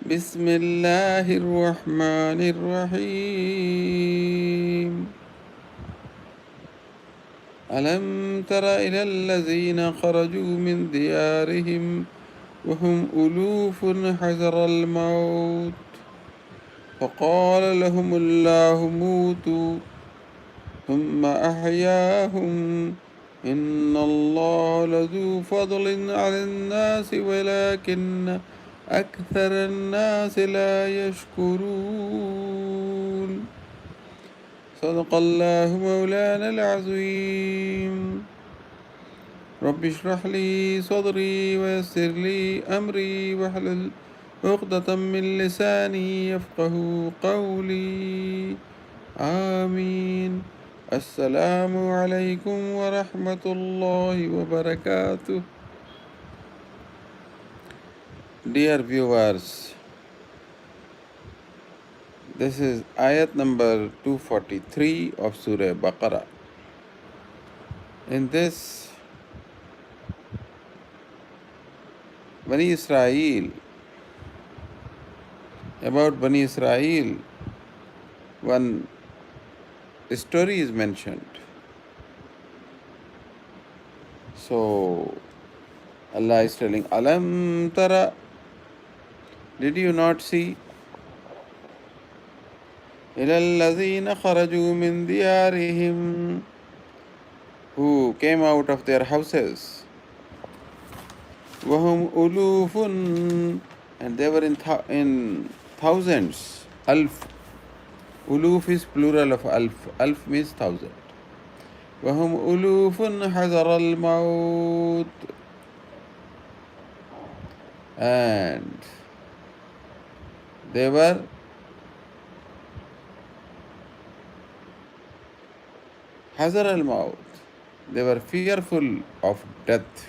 بسم الله الرحمن الرحيم ألم تر إلى الذين خرجوا من ديارهم وهم ألوف حذر الموت فقال لهم الله موتوا ثم أحياهم إن الله لذو فضل على الناس ولكن أكثر الناس لا يشكرون صدق الله مولانا العظيم رب اشرح لي صدري ويسر لي أمري واحلل عقدة من لساني يفقه قولي آمين. Assalamu alaikum wa rahmatullahi wa barakatuh. Dear viewers, this is ayat number 243 of surah baqara. In this, Bani Israel, about Bani Israel, one story is mentioned. So, Allah is telling, Alam tara, did you not see? إِلَى الَّذِينَ خَرَجُوا مِنْ دِيَارِهِمْ, who came out of their houses. وَهُمْ أُلُوفٌ, and they were in thousands. Alf. Uluf is plural of alf. Alf means thousand. وَهُمْ أُلُوفٌ حَذَرَ الْمَوْتِ, and they were hazar al-maut, they were fearful of death.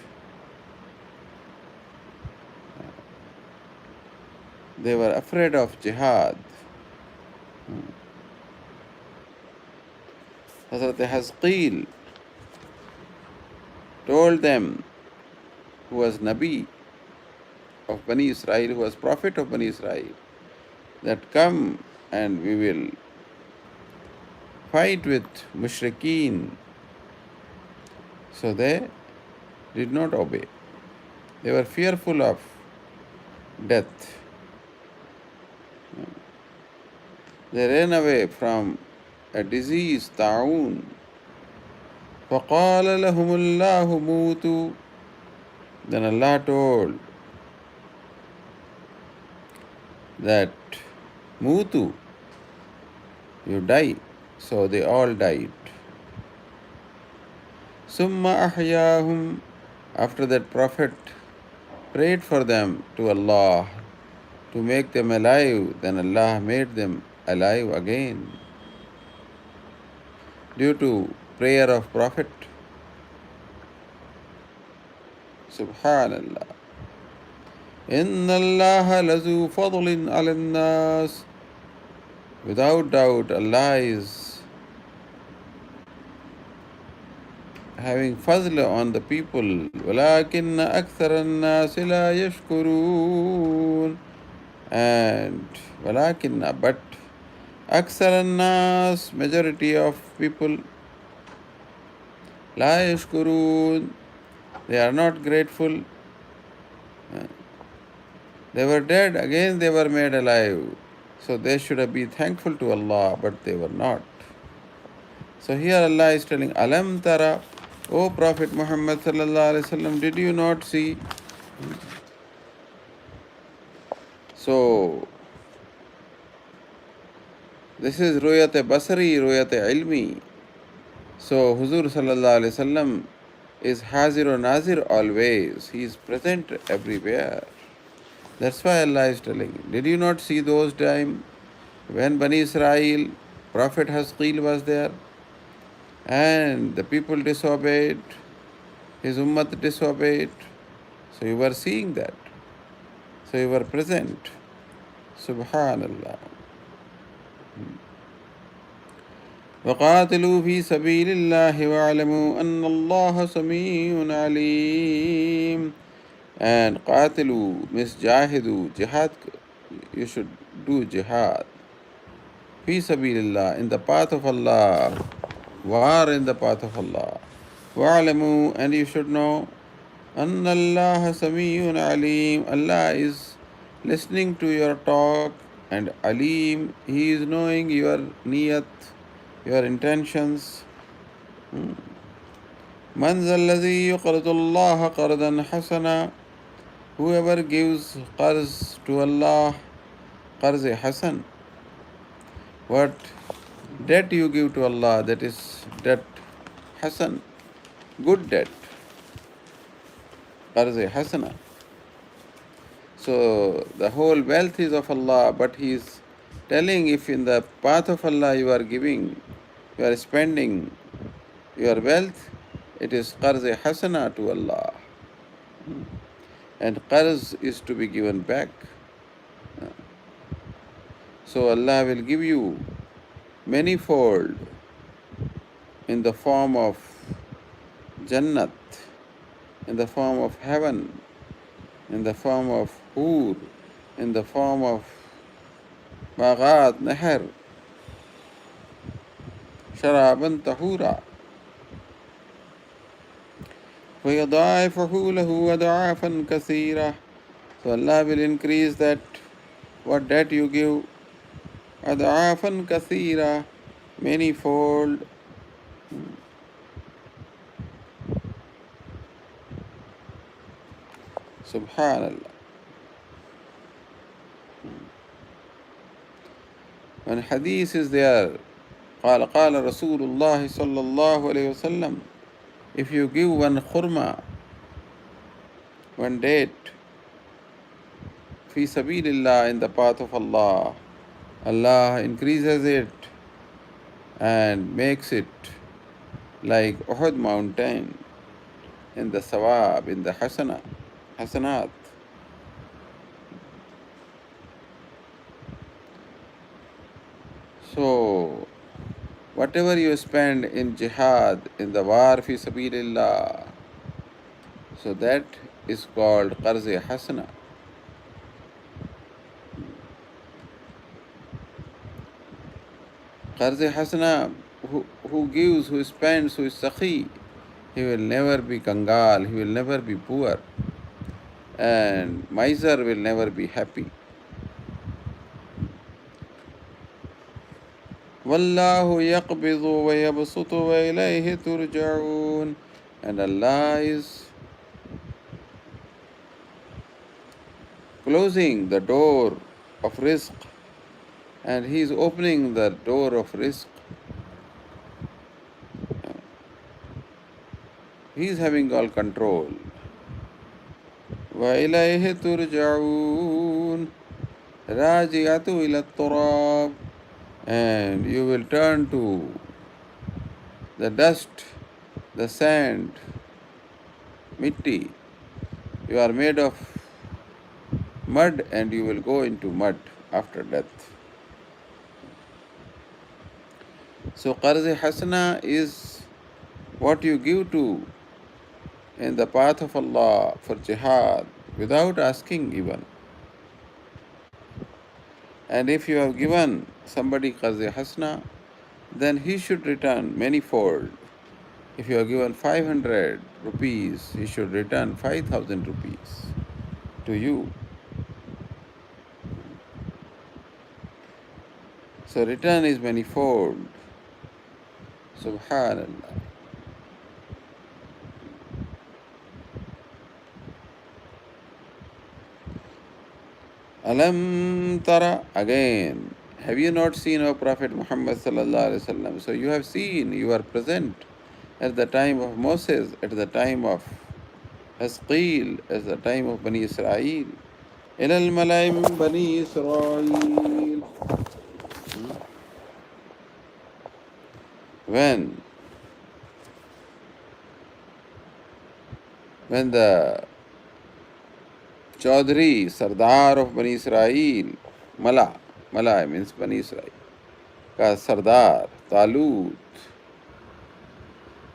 They were afraid of jihad. Hazrat Hazqeel told them, who was Nabi of Bani Israel, who was prophet of Bani Israel, that come and we will fight with mushrikeen. So they did not obey. They were fearful of death. They ran away from a disease, ta'un. فَقَالَ لَهُمُ اللَّهُ مُوتُوا, then Allah told that mutu, you die. So they all died. Summa ahyahum, after that Prophet prayed for them to Allah to make them alive, then Allah made them alive again. Due to prayer of Prophet. Subhanallah. Inna Allah lazu fadlin ala nas. Without doubt, Allah is having fazl on the people. وَلَكِنَّ أَكْثَرَ النَّاسِ لَا يَشْكُرُونَ, and وَلَكِنَّ, but أَكْثَرَ النَّاسِ, majority of people, لَا يَشْكُرُونَ, they are not grateful. They were dead, again they were made alive. So they should be thankful to Allah, but they were not. So here Allah is telling, Alam tara, O Prophet Muhammad sallallahu alaihi wasallam, did you not see? So this is Ruyat-e Basari, Ruyat-e Ilmi. So Huzur sallallahu alaihi wasallam is Hazir or Nazir always. He is present everywhere. That's why Allah is telling, did you not see those times when Bani Israel, Prophet Hazqeel was there, and the people disobeyed, his ummah disobeyed. So you were seeing that. So you were present. Subhanallah. وَقَاتِلُوا فِي سَبِيلِ اللَّهِ وَاعْلَمُوا أَنَّ اللَّهَ سَمِيعٌ عَلِيمٌ. And qatilu means jahidu, jihad, you should do jihad. Fi sabilillah, in the path of Allah. War in the path of Allah. Wa'alamu, and you should know, Anna Allah Samiyun Alim. Allah is listening to your talk, and Alim, He is knowing your niyat, your intentions. Man zalladhi yuqridu Allah qardan hasana. Whoever gives qarz to Allah, qarz hasan. What debt you give to Allah, that is debt hasan, good debt, qarz hasana. So the whole wealth is of Allah, but He is telling, if in the path of Allah you are giving, you are spending your wealth, it is qarz hasana to Allah. And qarz is to be given back. So Allah will give you manifold in the form of Jannat, in the form of heaven, in the form of Hur, in the form of Baghat, Nahar, Sharaban Tahura. فَيَضَاعِفَهُ لَهُ أَضْعَافًا كَثِيرًا. So Allah will increase that, what debt you give, أَضْعَافًا كَثِيرًا, manifold. Subhanallah. When hadith is there, قال رسول الله صلى الله عليه وسلم, if you give one khurma, one date, fi sabilillah, in the path of Allah, Allah increases it and makes it like Uhud mountain in the sawab, in the hasanat. So whatever you spend in jihad, in the war fi sabilillah, so that is called qarz hasana. Qarz hasana, who gives, who spends, who is sakhi, he will never be kangal, he will never be poor, and miser will never be happy. Wallahu yaqbidu wa yabsutu wa ilayhi turja'un. And Allah is closing the door of rizq, and He is opening the door of rizq. He is having all control. Wa ilayhi turja'un, raji'atu ila turab, and you will turn to the dust, the sand, mitti. You are made of mud, and you will go into mud after death. So qarz hasana is what you give to in the path of Allah for jihad without asking even. And if you have given somebody qarz hasana, then he should return manifold. If you have given 500 rupees, he should return 5,000 rupees to you. So return is manifold. Subhanallah. Alam tara, again. Have you not seen our Prophet Muhammad sallallahu alaihi wasallam? So you have seen, you are present at the time of Moses, at the time of Hasqeel, at the time of Bani Israel. Ilal malai min Bani Israel. When the Chaudhry, Sardar of Bani Israel, Mala means Bani Israel, ka Sardar, Talut,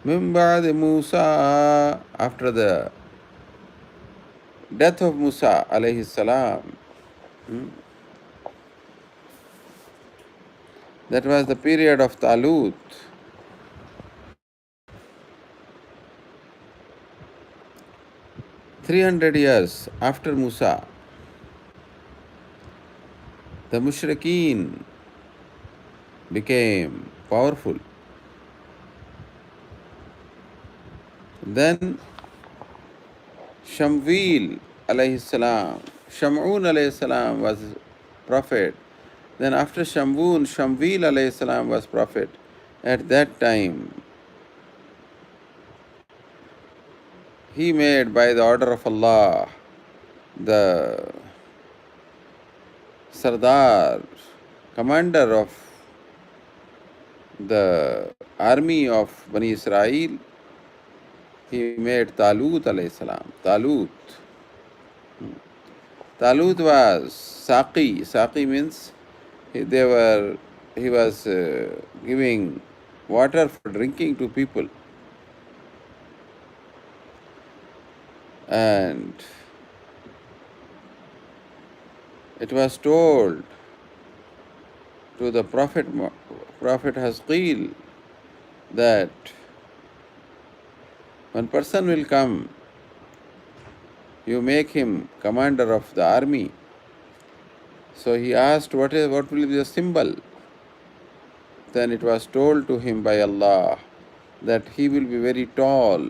min ba'd Musa, after the death of Musa alayhi salam, That was the period of Talut. 300 years after Musa, the Mushrikeen became powerful. Then Shamwil alayhi salam, Shamun alayhi salam was prophet. Then after Shamwil alayhi salam was prophet. At that time, he made by the order of Allah the Sardar, commander of the army of Bani Israel. He made Talut alayhi salam. Talut was Saqi. Saqi means he was giving water for drinking to people. And it was told to the Prophet Hazqeel that one person will come, you make him commander of the army. So he asked, what will be the symbol? Then it was told to him by Allah that he will be very tall,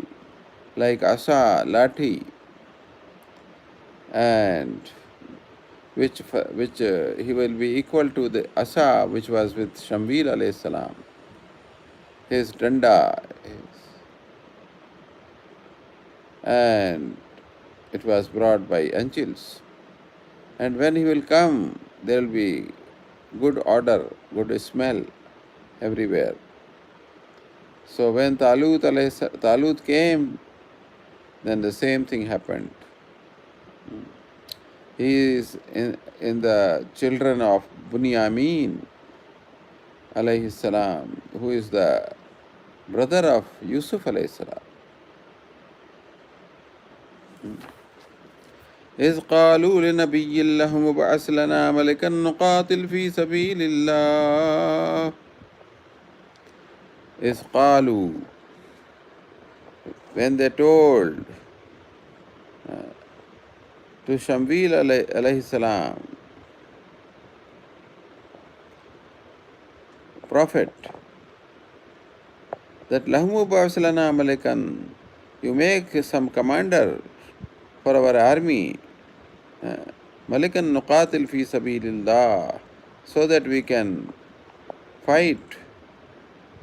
like asa, lathi, and which he will be equal to the asa which was with Shamwil alayhi salam. His danda, and it was brought by angels. And when he will come, there will be good odor, good smell everywhere. So when Talut came, then the same thing happened. He is in the children of Bunyamin alayhi salam, who is the brother of Yusuf alayhi salam. إذ قالوا لنبي لهم ابعث لنا ملكا نقاتل في سبيل الله. إذ قالوا, when they told to Shamwil alayhi salam, prophet, that Lahmu Ba'aslana Malikan, you make some commander for our army, Malikan Nuqatil fi Sabilillah, so that we can fight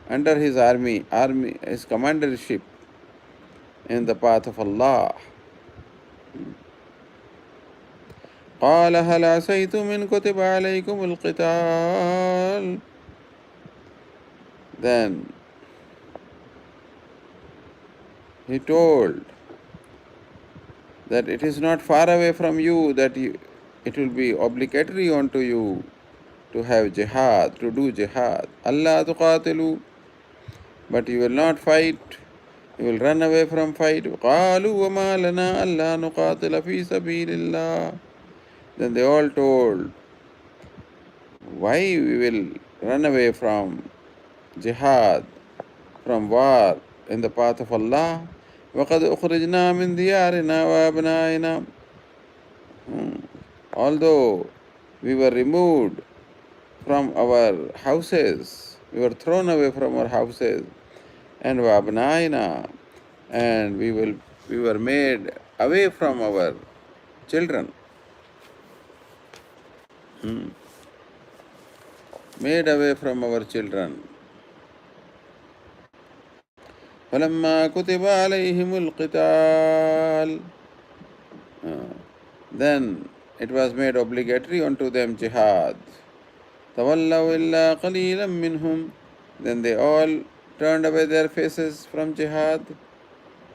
under his his commandership in the path of Allah. قال هل عسيتم إن كتب عليكم القتال. Then he told that it is not far away from you that it will be obligatory unto you to have jihad, to do jihad. Allah tuqatilu, but you will not fight, you will run away from fight. قالوا وما لنا ألا نقاتل في سبيل الله. Then they all told, why we will run away from jihad, from war in the path of Allah? وَقَدْ أُخْرِجْنَا مِنْ دِيَارِنَا وَأَبْنَائِنَا. Although we were removed from our houses, we were thrown away from our houses, and وَأَبْنَائِنَا, and we were made away from our children. Made away from our children. فَلَمَّا كُتِبَ عَلَيْهِمُ الْقِتَالِ. Then it was made obligatory unto them jihad. تَوَلَّوْا إِلَّا قَلِيلًا مِّنْهُمْ. Then they all turned away their faces from jihad,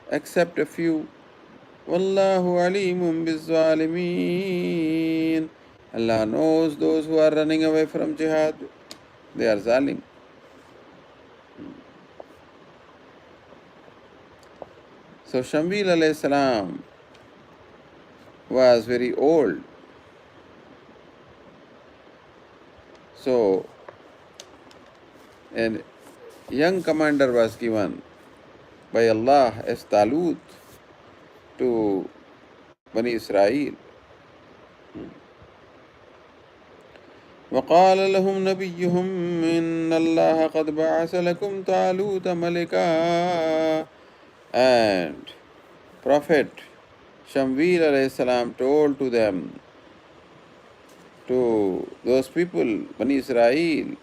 except a few. وَاللَّهُ عَلِيمٌ بِالظَّالِمِينَ. Allah knows those who are running away from jihad. They are zalim. So Shamwil alayhi salam was very old. So a young commander was given by Allah as Talut to Bani Israel. وقال لهم نبيهم إن الله قد بعث لكم طالوت ملكا. And Prophet Shamwil alayhi salam told to them, to those people, Bani Israel,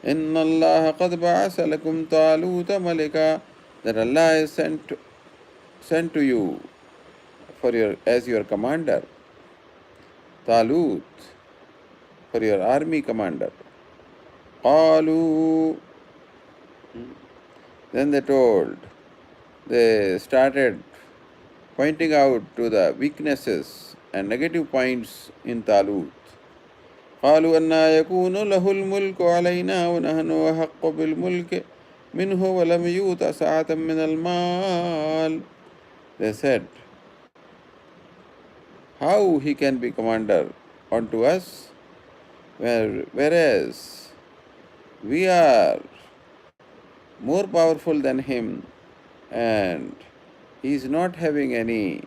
إن الله قد بعث لكم طالوت ملكا, that Allah has sent to you for your as your commander, Talut, for your army commander. قالوا, then they started pointing out to the weaknesses and negative points in Talut. قالوا أنا يكون له الملك علينا ونحن أحق بالملك منه ولم يؤت سعة من المال. They said, how he can be commander unto us, whereas we are more powerful than him and he is not having any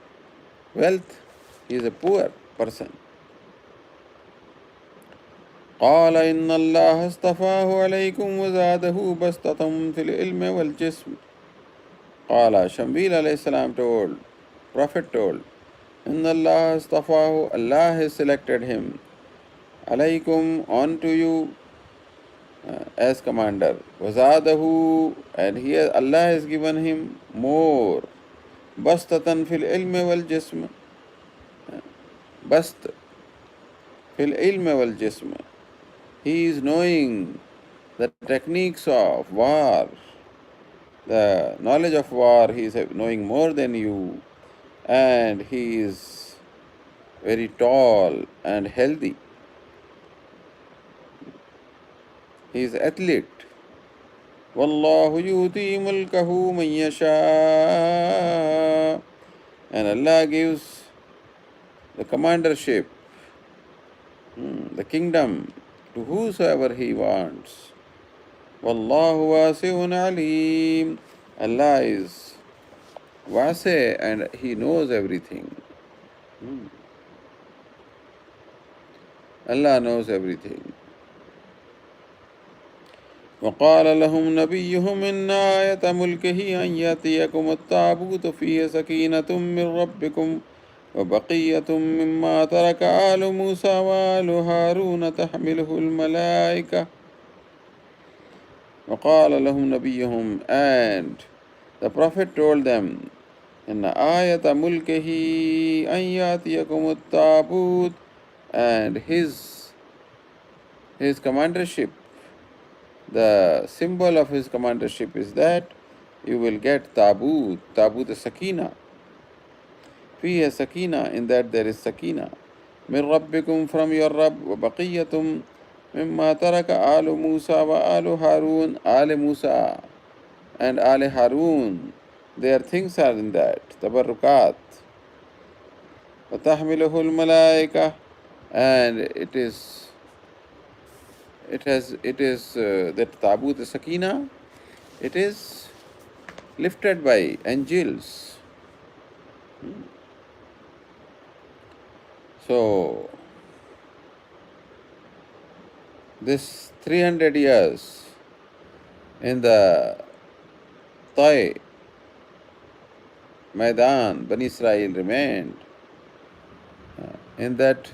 wealth, he is a poor person. قال إن الله اصطفاه عليكم وزاده بسطة في العلم والجسم. قال Shamwil alayhi salam told, Prophet told, إن الله اصطفاه, Allah has selected him, alaykum, unto you, as commander. وزاده, and Allah has given him more. بسطة في العلم والجسم. بسط في العلم والجسم. He is knowing the techniques of war, the knowledge of war, he is knowing more than you, and he is very tall and healthy. He is athlete. وَاللَّهُ يُؤْتِي مُلْكَهُ مَنْ يَشَاءُ. And Allah gives the commandership, the kingdom, to whosoever He wants. Wallahu wasi'un alim. Allah is wasi and He knows everything. Allah knows everything. وقال لهم نبيهم إن آية ملكه أن يأتيكم التابوت فيه سكينة من ربكم وبقية مما ترك آل موسى وآل هارون تحمله الملائكة. وقال لهم نبيهم, and the Prophet told them, إن آية ملكه أن يأتيكم التابوت, and his commandership, the symbol of his commandership is that you will get tabut sakina. فيه sakina, in that there is sakina. من ربكم, from your Rabb. وبقية مما ترك آل موسى وآل هارون, آل Musa and آل Harun, their things are in that, tabarrukat. وتحمله الملائكة, and it is that tabut sakina, it is lifted by angels. So this 300 years in the Tay Maidan, Bani Israel remained. In that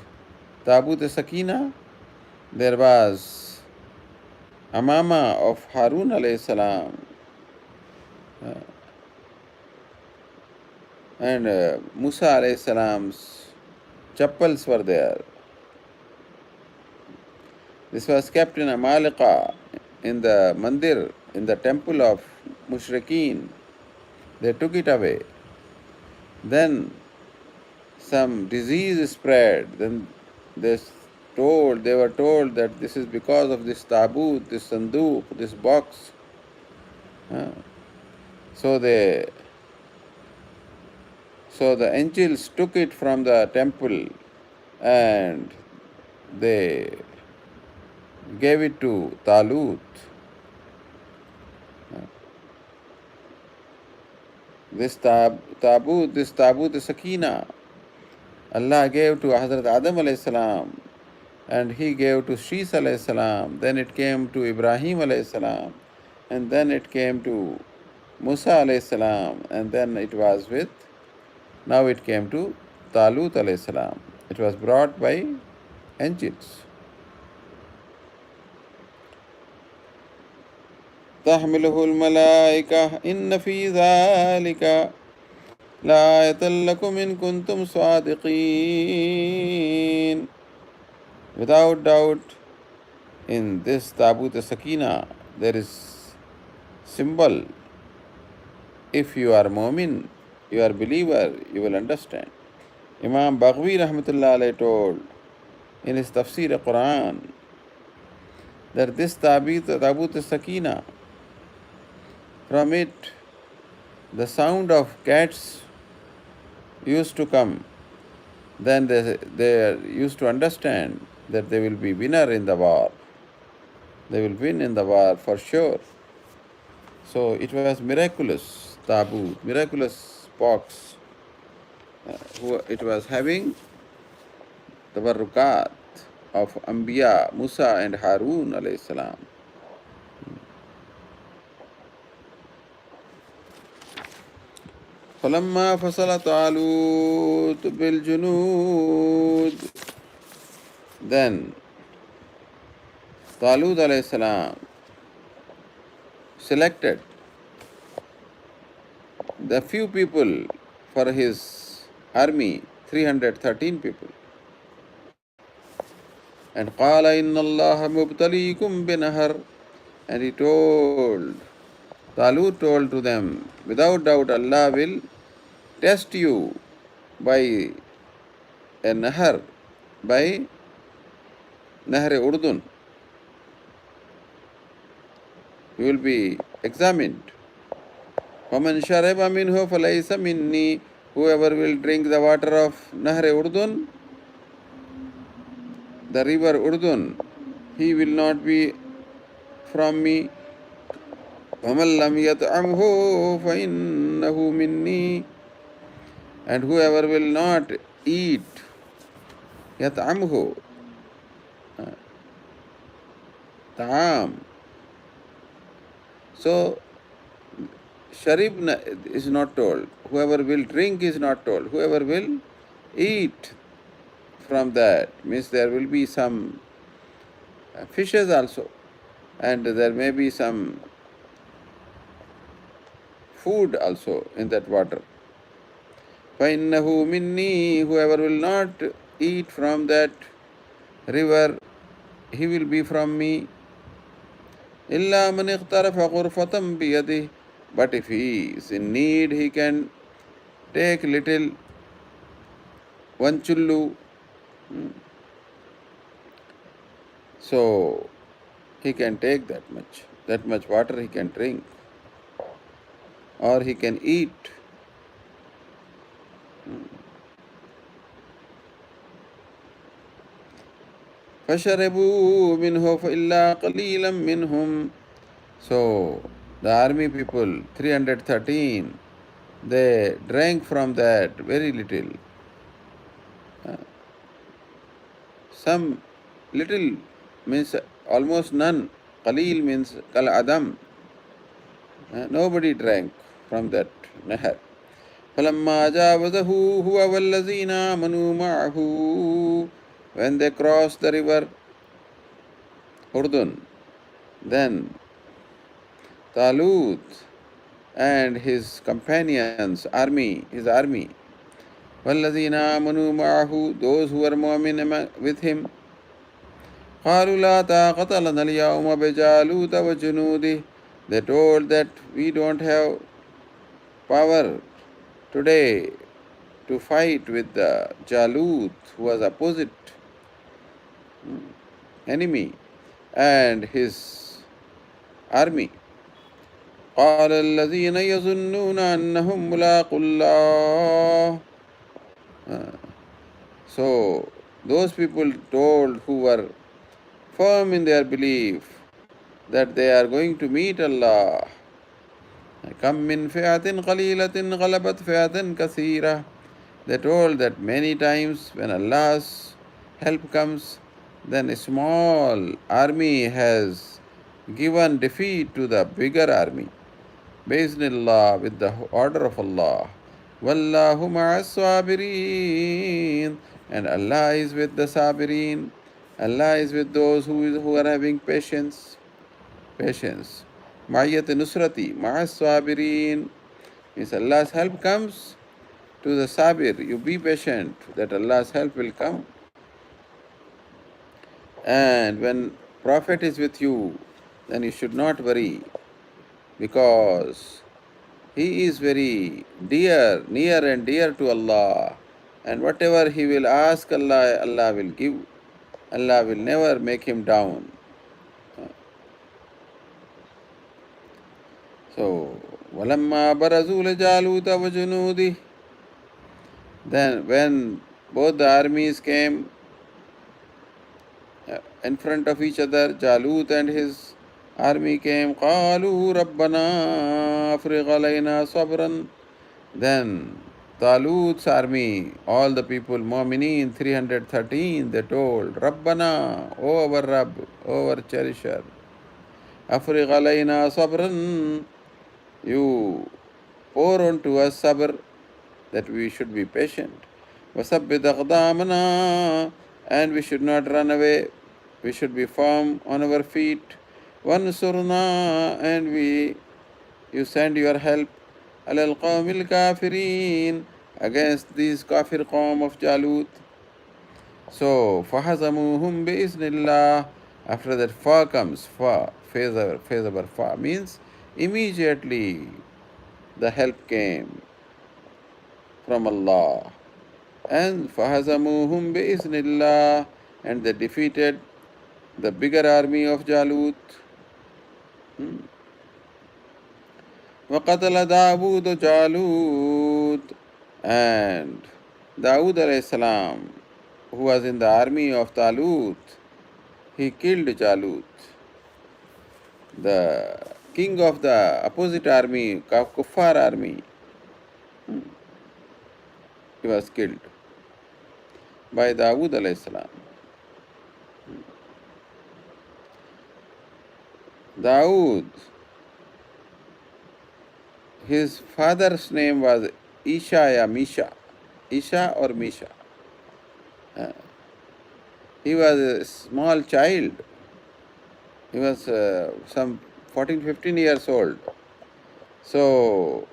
Tabut Sakina, there was Amama of Harun alayhi salam, and Musa alayhi salam's chappals were there. This was kept in a Malika, in the mandir, in the temple of Mushrikeen. They took it away. Then some disease spread. Then they were told that this is because of this tabut, this sanduq, this box. So the angels took it from the temple and they gave it to Talut. This tabut Sakina, Allah gave to Hazrat Adam alayhi salam, and he gave to Shis alayhi salam. Then it came to Ibrahim alayhi salam, and then it came to Musa alayhi salam, and then now it came to Talut alayhi salam. It was brought by angels. تحمله الملائكة إن في ذلك لآية لكم إن كنتم صادقين. Without doubt, in this Tabut Sakina, there is symbol. If you are Mu'min, you are believer, you will understand. Imam Baghwi Rahmatullah Alayhi told in his Tafseer Quran that this Tabut Sakina, from it, the sound of cats used to come. Then they used to understand that they will be winner in the war. They will win in the war for sure. So it was miraculous taboo, miraculous box. It was having the barukat of Anbiya, Musa and Harun alayhi salam. فلما فصل طالوت بالجنود, then Talut alayhi salam selected the few people for his army, 313 people. And قال إن الله مبتليكم بنهر, and he told, Talut told to them, without doubt Allah will test you by a nahar, by Nahre Urdun. You will be examined. وَمَنْ شَرَبَ مِنْهُ فَلَيْسَ مِنِّي, whoever will drink the water of Nahre Urdun, the river Urdun, he will not be from me. وَمَنْ لَمْ يَطْعَمْهُ فَإِنَّهُ مِنِّي, and whoever will not eat يَطْعَمْهُ, ta'am. So Sharib is not told. Whoever will drink is not told. Whoever will eat from that, means there will be some fishes also, and there may be some food also in that water. فَإِنَّهُ مِنِّي, whoever will not eat from that river, he will be from me. إِلَّا مَنِ اغْتَرَفَ غُرْفَةً بِيَدِهِ, but if he is in need, he can take little, one chullu. So he can take that much water he can drink, or he can eat. فَشَرَبُوا مِنْهُ فَإِلَّا قَلِيلًا مِنْهُمْ. So the army people, 313, they drank from that very little. Some little means almost none. Qaleel means kal adam. Nobody drank from that nahar. فَلَمَّا جَاوَزَهُ هُوَ وَالَّذِينَ آمَنُوا مَعَهُ, when they crossed the river Urdun, then Talut and his companions, his army, وَالَّذِينَ آمَنُوا مَعَهُ, those who were mu'min with him, قَالُوا لَا طَاقَةَ لَنَا الْيَوْمَ بِجَالُوتَ وَجُنُودِهِ, they told that we don't have power today to fight with the Jalut, who was opposite enemy, and his army. قال الذين يظنون أنهم ملاقو الله. So those people told who were firm in their belief that they are going to meet Allah. Kam min fi'atin qalilatin ghalabat fi'atan kathira. They told that many times when Allah's help comes, then a small army has given defeat to the bigger army. Bismillah, with the order of Allah. Wallahu ma'as sabirin. And Allah is with the sabirin. Allah is with those who are having patience. Patience. Ma'iyat nusrati, ma'as sabirin. Means Allah's help comes to the sabir. You be patient that Allah's help will come. And when Prophet is with you, then you should not worry, because he is very dear, near and dear to Allah. And whatever he will ask Allah, Allah will give. Allah will never make him down. So, وَلَمَّا بَرَزُوا لِجَالُوتَ وَجُنُودِهِ. Then when both the armies came in front of each other, Jalut and his army came, قَالُوا رَبَّنَا أَفْرِغْ عَلَيْنَا صَبْرًا. Then Talut's army, all the people, Mu'mineen 313, they told, Rabbana, O our Rabb, O our cherisher, Afriq alayna sabran, you pour unto us sabr, that we should be patient. Wasabbit aqdamana, and we should not run away, we should be firm on our feet. Wansurna, and you send your help. Alal qawmil kafirin, against these kafir qawm of Jalut. So, fahazamuhum biiznillah. After that, fa comes, fa, phase over fa, means immediately the help came from Allah. And fahazamuhum biiznillah, and they defeated the bigger army of Jalut. وَقَتَلَ دَاوُودُ جَالُوتَ. And Dawood alayhi salam, who was in the army of Talut, he killed Jalut. The king of the opposite army, Kuffar army, he was killed by Dawood alayhi salam. Dawood, his father's name was Isha or Misha. He was a small child. He was some 14, 15 years old. So,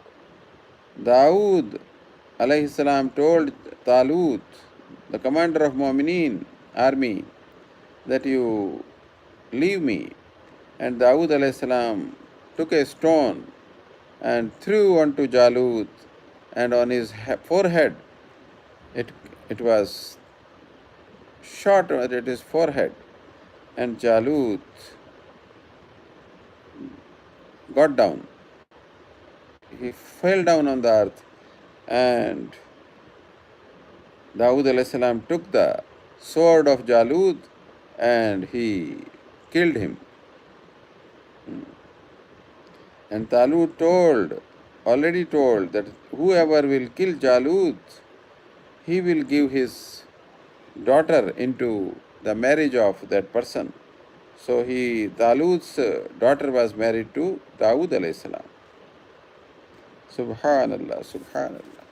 Dawood alayhi salam told Talut, the commander of Mu'mineen army, that you leave me. And Dawood alayhi salam took a stone and threw onto Jalut, and on his forehead, it was shot at his forehead, and Jalut got down. He fell down on the earth, and Dawood alayhi salam took the sword of Jalut and he killed him. And Talut already told that whoever will kill Jalut, he will give his daughter into the marriage of that person. So Talut's daughter was married to Dawood alayhi salam. Subhanallah, Subhanallah.